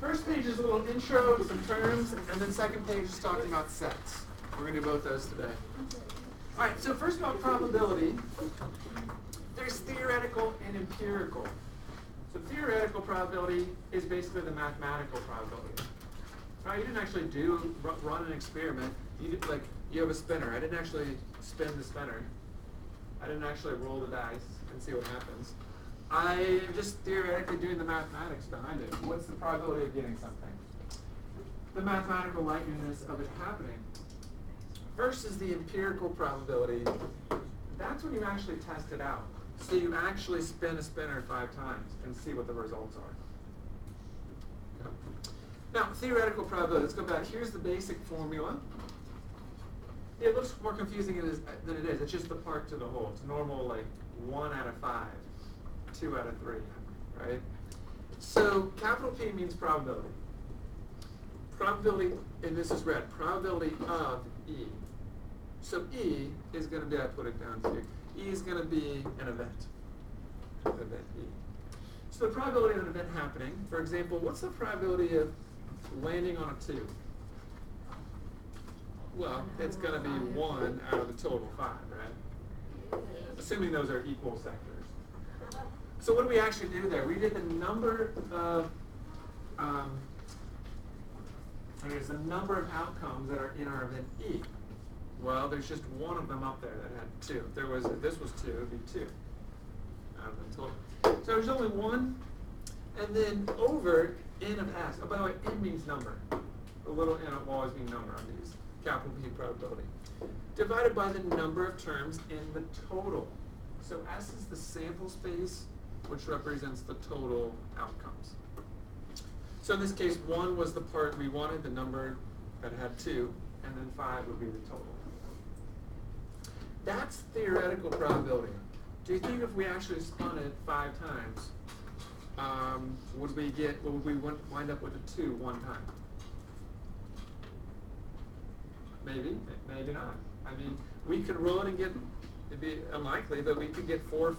First page is a little intro to some terms, and then second page is talking about sets. We're going to do both those today. All right, so first about probability, there's theoretical and empirical. So theoretical probability is basically the mathematical probability. Right? You didn't actually run an experiment. You have a spinner. I didn't actually spin the spinner. I didn't actually roll the dice and see what happens. I'm just theoretically doing the mathematics behind it. What's the probability of getting something? The mathematical likeliness of it happening. Versus the empirical probability, that's when you actually test it out. So you actually spin a spinner 5 times and see what the results are. Okay. Now, theoretical probability, let's go back. Here's the basic formula. It looks more confusing than it is. It's just the part to the whole. It's normal, like 1 out of 5, 2 out of 3, right? So capital P means probability. Probability, and this is red, probability of E. So E is going to be, I put it down here, E is going to be an event. Event E. So the probability of an event happening, for example, what's the probability of landing on a 2? Well, it's going to be 1 out of the total 5, right? Assuming those are equal sectors. So what do we actually do there? We did the number of outcomes that are in our event E. Well, there's just one of them up there that had 2. If this was 2, it would be 2 out of the total. So there's only one, and then over n of s. Oh, by the way, n means number. The little n will always mean number on these. Capital P probability. Divided by the number of terms in the total. So S is the sample space, which represents the total outcomes. So in this case, 1 was the part we wanted, the number that had 2, and then 5 would be the total. That's theoretical probability. Do you think if we actually spun it 5 times, would we wind up with a 2 one time? Maybe, maybe not. I mean, we could roll it and get, it'd be unlikely, but we could get 5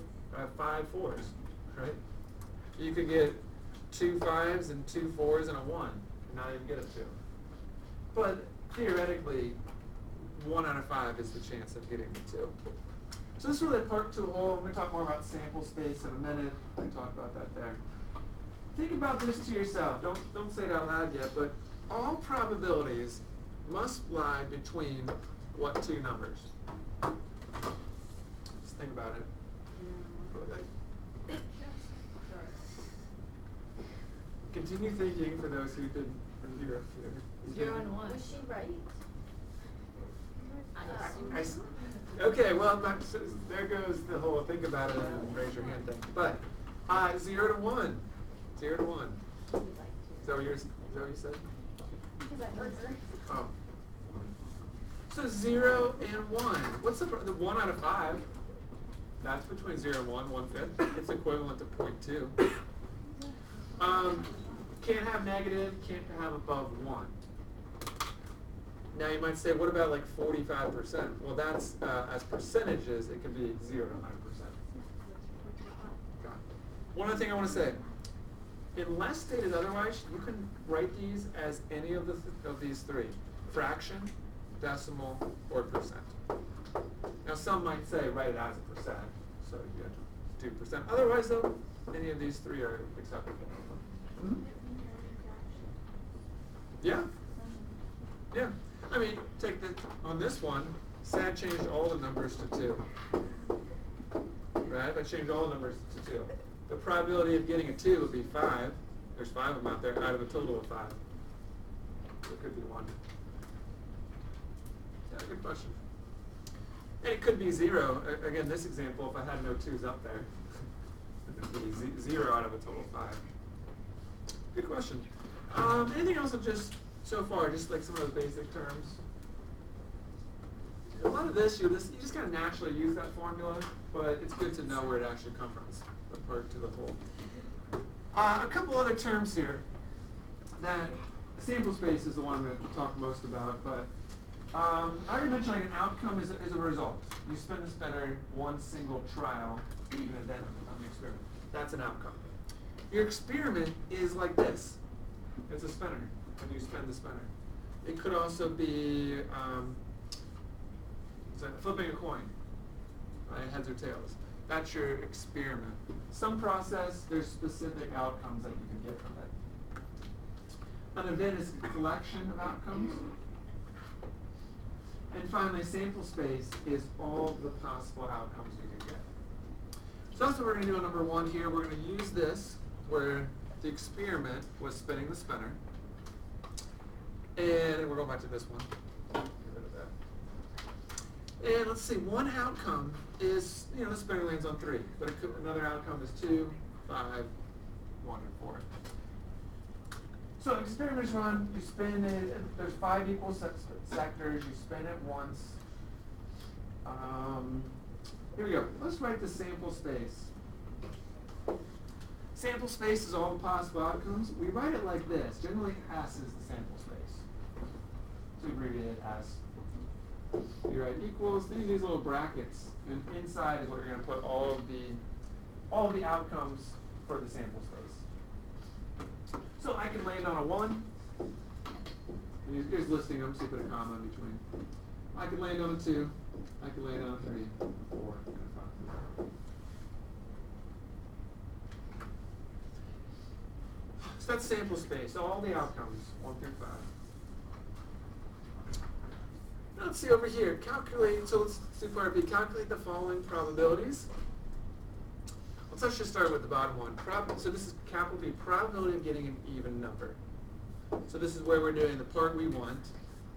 4s, right? You could get 2 5s and 2 4s and a 1, and not even get a 2. But theoretically, 1 out of 5 is the chance of getting the 2. So this is really a part to the whole. We're going to talk more about sample space in a minute. I talk about that there. Think about this to yourself. Don't say it out loud yet, but all probabilities must lie between what 2 numbers? Just think about it. Continue thinking for those who didn't hear up here. 0 and 1. Was she right? Okay, well, so there goes the whole think about it and raise your hand thing. But 0 to 1. 0 to 1. Is that what you said? Because I heard her. Oh. So 0 and 1. What's the 1 out of 5? That's between 0 and 1, 1/5. It's equivalent to 0.2. Can't have negative, can't have above 1. Now you might say, what about like 45%? Well, that's, as percentages, it could be 0 to 100%. Okay. One other thing I want to say. Unless stated otherwise, you can write these as any of these 3. Fraction, decimal, or percent. Now some might say write it as a percent, so you do percent. Otherwise though, any of these 3 are acceptable. Mm-hmm. Yeah. Yeah. I mean, on this one, SAT changed all the numbers to 2. Right? If I change all the numbers to 2. The probability of getting a 2 would be 5. There's 5 of them out there out of a total of 5. So it could be 1. Yeah, good question. And it could be 0. Again, this example, if I had no 2's up there, it would be 0 out of a total of 5. Good question. Anything else of just so far, just like some of the basic terms? A lot of this, you just kind of naturally use that formula, but it's good to know where it actually comes from. It's the part to the whole. A couple other terms here. That sample space is the one that we'll talk most about, but I already mentioned like an outcome is a result. You spin the spinner one single trial, even an event on the experiment. That's an outcome. Your experiment is like this. it's a spinner, when you spin the spinner. It could also be flipping a coin, right? Heads or tails. That's your experiment. Some process, there's specific outcomes that you can get from it. An event is a collection of outcomes. And finally, sample space is all the possible outcomes you can get. So that's what we're going to do on number 1 here. We're going to use this where the experiment was spinning the spinner. And we're going back to this one. Get rid of that. And let's see, one outcome is, the spinner lands on 3. But another outcome is 2, 5, 1, and 4. So experiments run, you spin it, there's 5 equal sectors, you spin it once. Here we go. Let's write the sample space. Sample space is all the possible outcomes. We write it like this. Generally, S is the sample space. So we abbreviate it S. You write equals, then you use little brackets, and inside is what you're going to put all of the outcomes for the sample space. So I can land on a 1. Here's listing them, so you put a comma in between. I can land on a 2. I can land on a 3, 4, and a 5. So that's sample space, all the outcomes, 1 through 5. Now let's see over here, calculate, so let's do part B, calculate the following probabilities. Let's just start with the bottom one. So this is capital B, probability of getting an even number. So this is where we're doing the part we want.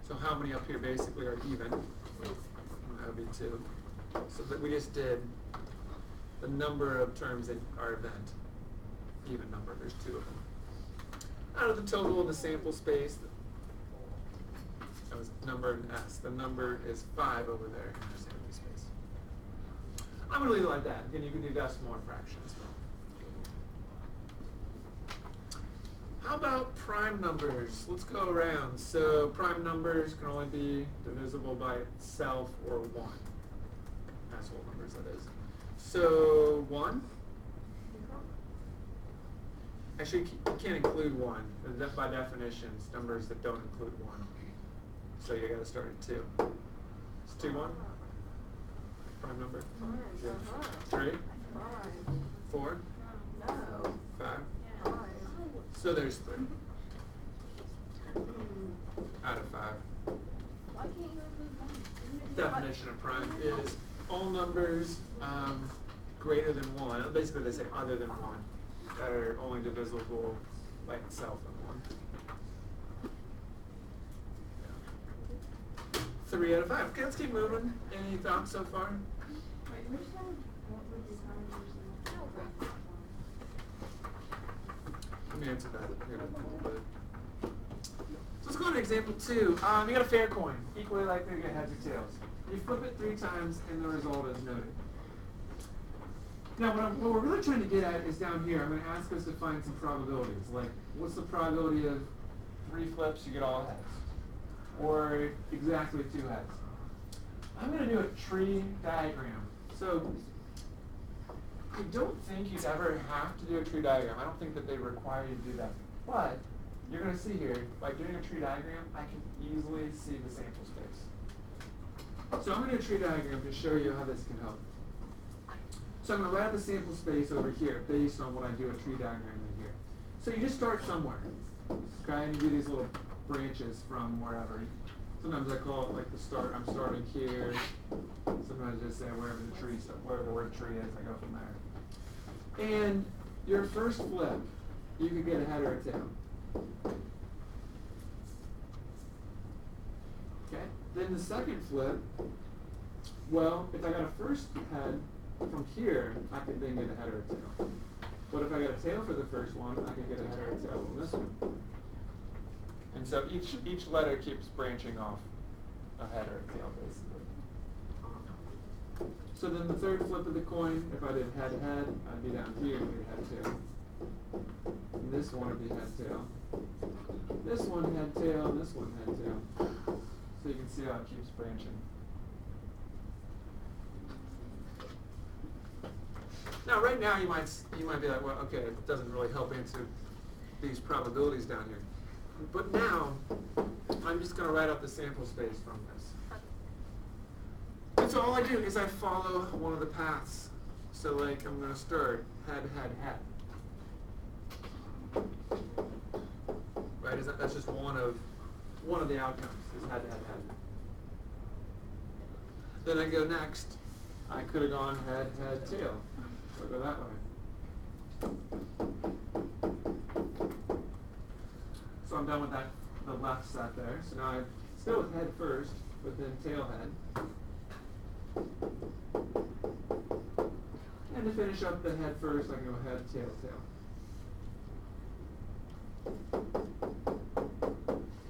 So how many up here basically are even? That would be 2. So that we just did the number of terms in our event. Even number, there's 2 of them. Out of the total of the sample space, that was number in S. The number is 5 over there in the sample space. I'm going to leave it like that. Again, you can do decimal or fraction as well. How about prime numbers? Let's go around. So prime numbers can only be divisible by itself or 1. That's whole numbers, that is. So 1. Actually, you can't include 1. By definition, it's numbers that don't include 1. So you got to start at 2. Is 2 1? Prime number? 3? 4? No. 5? 5. So there's 3. Out of 5. Why can't you include 1? Definition of prime is all numbers greater than 1. Basically, they say other than 1 that are only divisible by itself in 1. 3 out of 5. Okay, let's keep moving. Any thoughts so far? Wait, which one? What would you find? Let me answer that here in a little bit. So let's go to example 2. You got a fair coin, equally likely to get heads or tails. You flip it 3 times, and the result is noted. Now, what we're really trying to get at is down here. I'm going to ask us to find some probabilities. Like, what's the probability of 3 flips, you get all heads? Or exactly 2 heads? I'm going to do a tree diagram. So, I don't think you'd ever have to do a tree diagram. I don't think that they require you to do that. But, you're going to see here, by doing a tree diagram, I can easily see the sample space. So I'm going to do a tree diagram to show you how this can help. So I'm going to write the sample space over here based on what I do a tree diagram in here. So you just start somewhere, okay? And you do these little branches from wherever. Sometimes I call it like the start. I'm starting here. Sometimes I just say wherever the word tree is, I go from there. And your first flip, you could get a head or a tail. Okay. Then the second flip, well, if I got a first head from here, I could then get a head or a tail. But if I got a tail for the first one, I could get a head or a tail from this one. And so each letter keeps branching off a head or a tail, basically. So then the third flip of the coin, if I did head head, I'd be down here and get head tail. And this one would be head tail. This one head tail, and this one head tail. So you can see how it keeps branching. Now, right now, you might be like, well, okay, it doesn't really help answer these probabilities down here. But now, I'm just going to write out the sample space from this. And so all I do is I follow one of the paths. So like I'm going to start head, head, head. Right? That's just one of the outcomes is head, head, head. Then I go next. I could have gone head, head, tail. So I go that way. So I'm done with that, the left set there. So now I still with head first, but then tail head. And to finish up the head first, I can go head, tail, tail.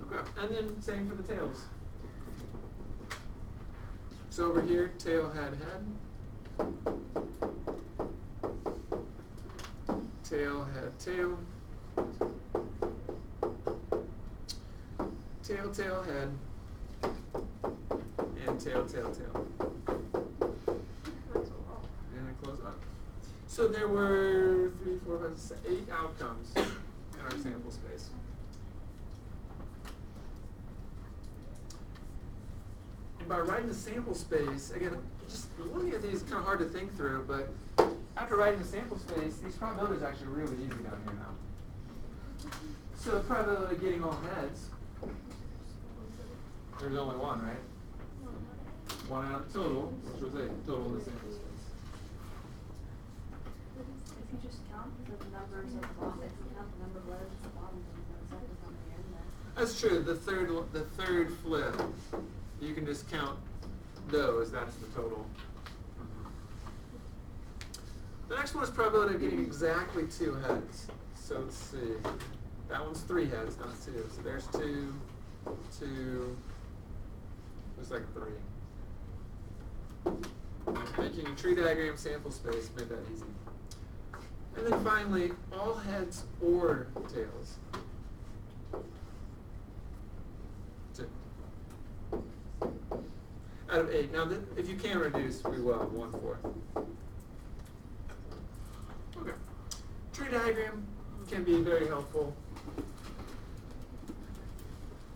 Okay, and then same for the tails. So over here, tail, head, head. Tail, head, tail. Tail, tail, head. And tail, tail, tail. And I close up. So there were 3, 4, 5, 6, 8 outcomes in our sample space. And by writing the sample space, again, just looking at these is kind of hard to think through, but after writing the sample space, these probabilities are actually really easy down here now. So the probability of getting all heads, there's only one, right? One out of the total, which was 8 total in the sample space. If you just count the numbers at the bottom, if you count the number of letters at the bottom, then you know exactly how many are in there. That's true. The third flip, you can just count those. That's the total. The next one is probability of getting exactly 2 heads. So let's see. That one's 3 heads, not 2. So there's 2, 2. Looks like 3. Making a tree diagram sample space made that easy. And then finally, all heads or tails. 2. Out of 8. Now, if you can reduce, we will, 1/4. Okay. Tree diagram can be very helpful.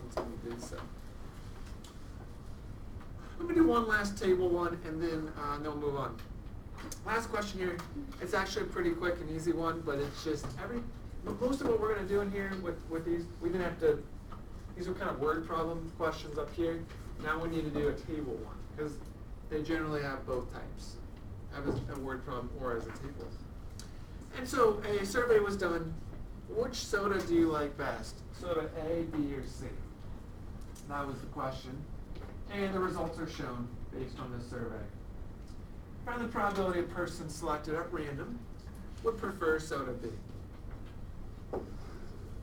Until we do so. Let me do one last table one, and then we'll move on. Last question here. It's actually a pretty quick and easy one, but it's just most of what we're going to do in here with these, we didn't have to. These are kind of word problem questions up here. Now we need to do a table one because they generally have both types, have a word problem or as a table. And so a survey was done. Which soda do you like best? Soda A, B, or C? That was the question. And the results are shown based on this survey. Find the probability a person selected at random would prefer soda B.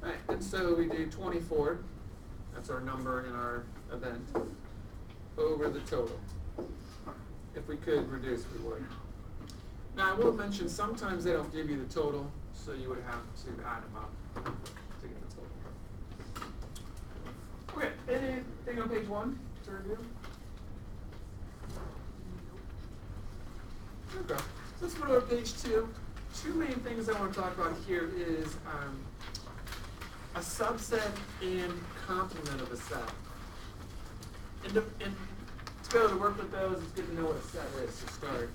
Right, and so we do 24, that's our number in our event, over the total. If we could reduce, we would. Now I will mention sometimes they don't give you the total, so you would have to add them up to get the total. Okay, anything on page 1 to review? Okay, so let's go to page 2. Two main things I want to talk about here is a subset and complement of a set. And to be able to work with those, it's good to know what a set is to start.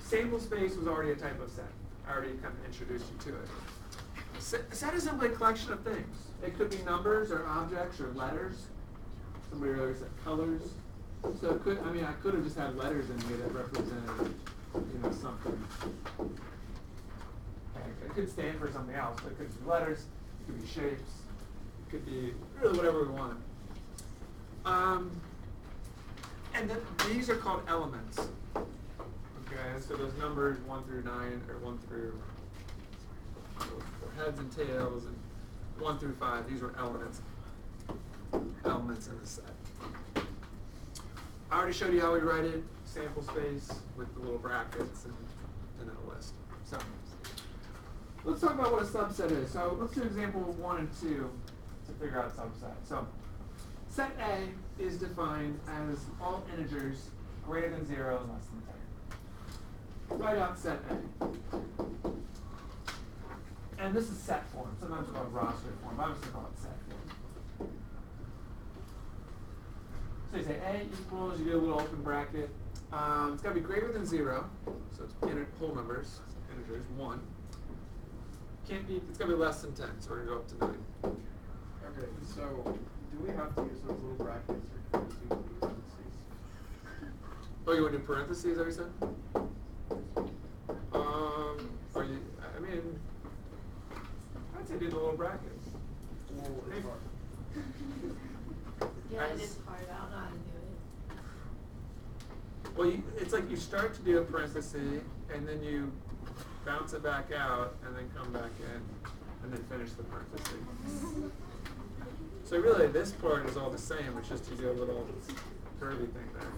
Sample space was already a type of set. I already kind of introduced you to it. A set is simply a collection of things. It could be numbers or objects or letters. Somebody earlier said colors. So it could, I could have just had letters in here that represented, something. It could stand for something else, but it could be letters, it could be shapes, it could be really whatever we want. And then these are called elements. Okay, so those numbers 1 through 9, or 1 through heads and tails, and 1 through 5, these were elements. Elements in the set. I already showed you how we write it, sample space with the little brackets and then a list. So let's talk about what a subset is. So let's do example 1 and 2 to figure out subset. So set A is defined as all integers greater than 0 and less than 10. Write out set A. And this is set form. Sometimes called roster form. I just call it set form. So you say A equals, you do a little open bracket. It's got to be greater than 0. So it's whole numbers, integers, 1. Can't be, it's got to be less than 10. So we're going to go up to 9. Okay, so do we have to use those little brackets or can we use parentheses? Oh, you want to do parentheses, is that what you said? Are you, I mean, I'd say do the little brackets. Well, Hey. it's hard. Yeah, it is hard. I don't know how to do it. Well, it's like you start to do a parenthesis, and then you bounce it back out, and then come back in, and then finish the parenthesis. So really, this part is all the same. It's just you do a little curvy thing there.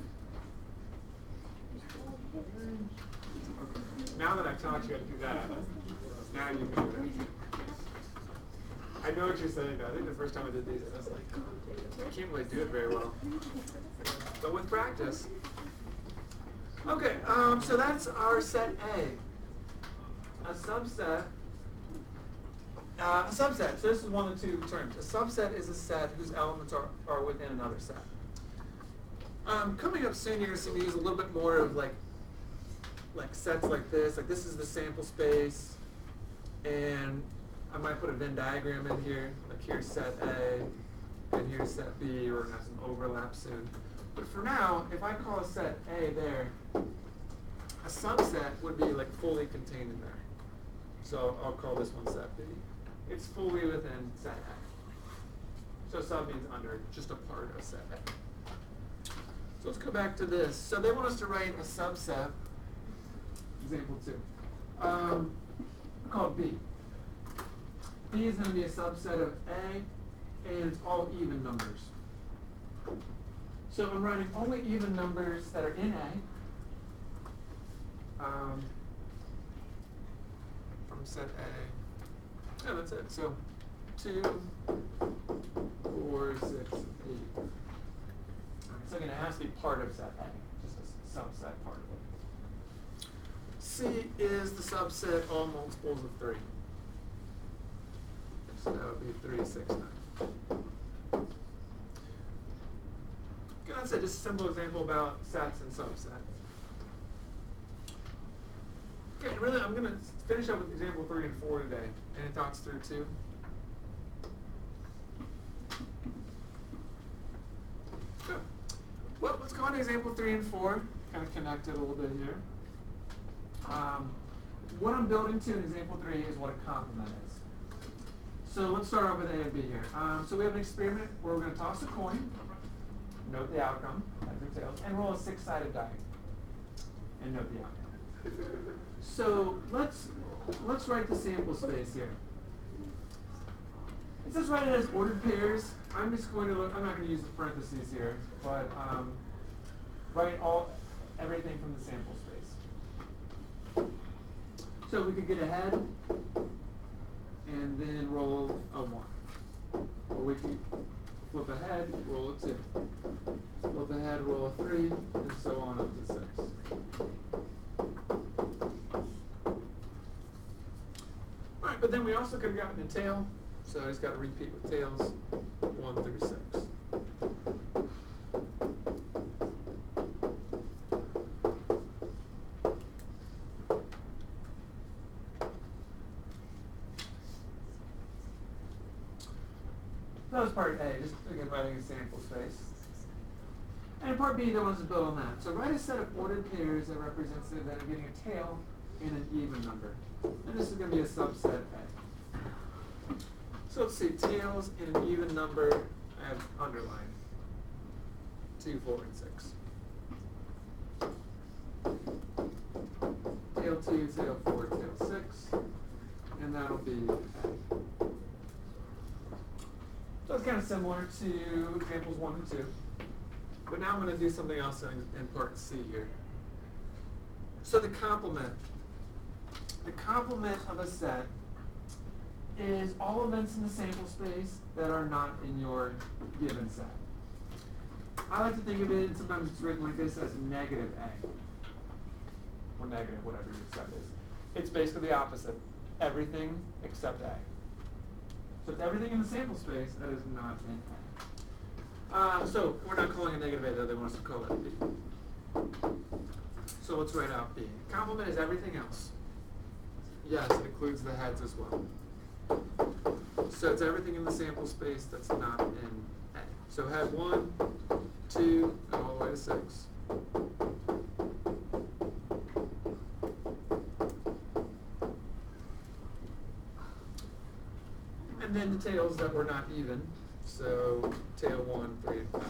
Now that I've taught you how to do that, now you can do it. I know what you're saying, though. I think the first time I did these, I was like, I can't really do it very well. But with practice. Okay, so that's our set A. A subset. So this is one of the two terms. A subset is a set whose elements are within another set. Coming up soon, you're going to see me use a little bit more of like sets like this. Like this is the sample space, and I might put a Venn diagram in here. Like here's set A, and here's set B. We're going to have some overlap soon. But for now, if I call a set A there, a subset would be like fully contained in there. So I'll call this one set B. It's fully within set A. So sub means under, just a part of set A. So let's go back to this. So they want us to write a subset, example 2, called B. B is going to be a subset of A, and it's all even numbers. So I'm writing only even numbers that are in A. From set A. Yeah, that's it. So 2, 4, 6, 8. So again, it has to be part of set A, just a subset part of it. C is the subset all multiples of 3. So that would be 3, 6, 9. Okay, that's it. Just a simple example about sets and subsets. Okay, and really, I'm going to finish up with example 3 and 4 today, and it talks through 2. Good. Well, let's go on to example 3 and 4, kind of connect it a little bit here. What I'm building to in example 3 is what a complement is. So let's start off with A and B here. So we have an experiment where we're going to toss a coin, note the outcome, heads or tails, and roll a 6-sided die, and note the outcome. So let's write the sample space here. It says write it as ordered pairs. I'm just going to look, I'm not going to use the parentheses here, but write everything from the sample space. So we could get ahead and then roll a 1. Or we could flip ahead, roll a 2. Flip ahead, roll a 3, and so on up to 6. Alright, but then we also could have gotten a tail, so I just got to repeat with tails 1 through 6. That was part A, just again writing a sample space. And in part B, they want us to build on that. So write a set of ordered pairs that represents that are getting a tail and an even number. And this is going to be a subset A. So let's see, tails in an even number, I have underlined 2, 4, and 6. Tail 2, tail 4, tail 6, and that'll be A. So it's kind of similar to examples 1 and 2. But now I'm going to do something else in part C here. So the complement. The complement of a set is all events in the sample space that are not in your given set. I like to think of it, and sometimes it's written like this, as negative A. Or negative, whatever your set is. It's basically the opposite. everything except A. So it's everything in the sample space that is not in A. So we're not calling it negative A, though they want us to call it B. So let's write out B. Complement is everything else. Yes, it includes the heads as well. So it's everything in the sample space that's not in A. So head 1, 2, and all the way to 6. And then the tails that were not even. So tail 1, 3, and 5.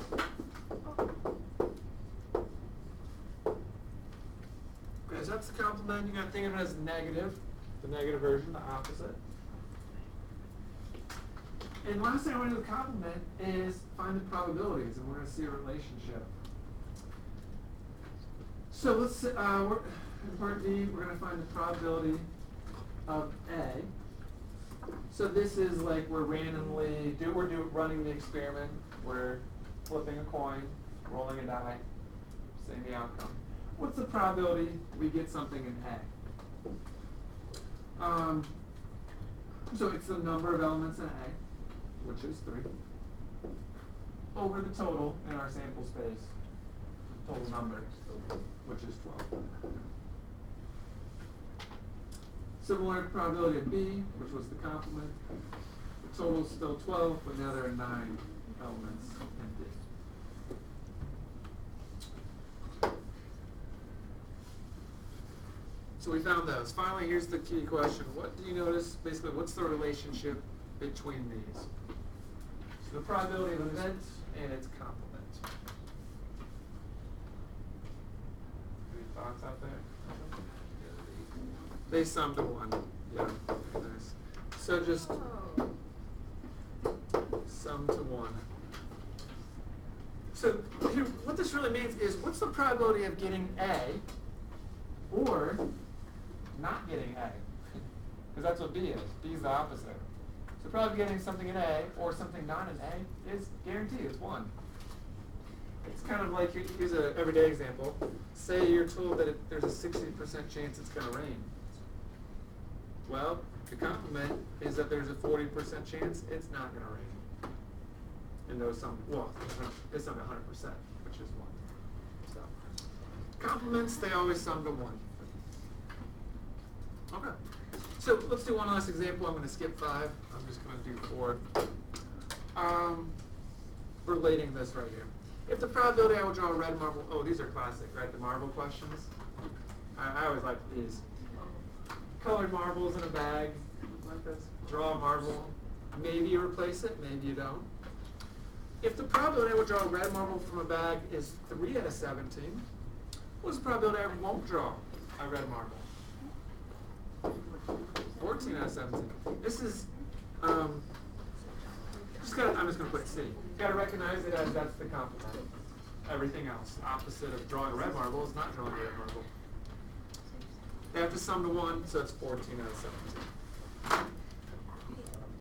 Okay, so that's the complement. You gotta think of it as negative, the negative version, the opposite. And last thing I want to do with complement is find the probabilities, and we're going to see a relationship. So let's in part B, we're going to find the probability of A. So this is like we're randomly running the experiment. We're flipping a coin, rolling a die, seeing the outcome. What's the probability we get something in A? So it's the number of elements in A, which is 3, over the total in our sample space, total number, which is 12. Similar probability of B, which was the complement. The total is still 12, but now there are 9 elements in B. So we found those. Finally, here's the key question. What do you notice? Basically, what's the relationship between these? So the probability of an event and its complement. Any thoughts out there? They sum to 1. Yeah, very nice. So just sum to 1. So here, what this really means is, what's the probability of getting A or not getting A? Because that's what B is. B is the opposite. So probably getting something in A or something not in A is guaranteed. It's 1. It's kind of like, here's an everyday example. Say you're told that there's a 60% chance it's going to rain. Well, the complement is that there's a 40% chance it's not going to rain. And there's some, well, it's not 100%, which is 1. So, complements, they always sum to 1. Okay. So let's do one last example. I'm going to skip 5. I'm just going to do 4. Relating this right here. If the probability I will draw a red marble, oh, these are classic, right? The marble questions. I always like these. Colored marbles in a bag, like this. Draw a marble. Maybe you replace it, maybe you don't. If the probability I will draw a red marble from a bag is 3 out of 17, what's the probability I won't draw a red marble? 14 out of 17. This is, I'm just going to put C. You've got to recognize it as that's the complement. Everything else, opposite of drawing a red marble, is not drawing a red marble. They have to sum to 1, so it's 14 out of 17.